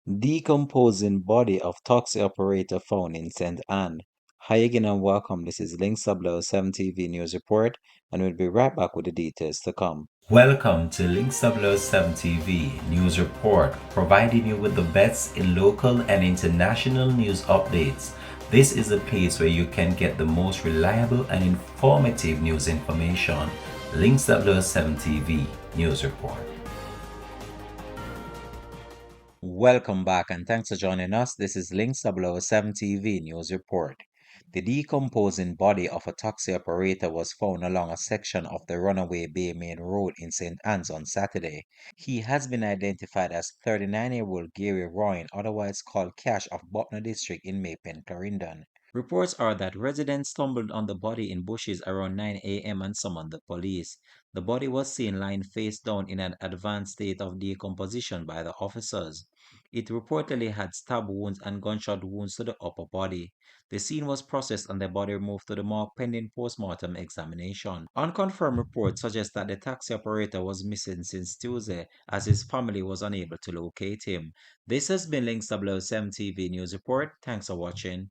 Decomposing body of taxi operator found in St. Anne. Hi again and welcome. This is Link 7 TV News Report, and we'll be right back with the details to come. Welcome to Link 7 TV News Report, providing you with the best in local and international news updates. This is a place where you can get the most reliable and informative news information. Link 7 TV News Report. Welcome back and thanks for joining us. This is Link 7 TV News Report. The decomposing body of a taxi operator was found along a section of the Runaway Bay Main Road in St. Anne's on Saturday. He has been identified as 39-year-old Gary Royan, otherwise called Cash of Butner District in Maypen, Clarendon. Reports are that residents stumbled on the body in bushes around 9 a.m. and summoned the police. The body was seen lying face down in an advanced state of decomposition by the officers. It reportedly had stab wounds and gunshot wounds to the upper body. The scene was processed and the body removed to the morgue pending post-mortem examination. Unconfirmed reports suggest that the taxi operator was missing since Tuesday, as his family was unable to locate him. This has been Links 7 TV News Report. Thanks for watching.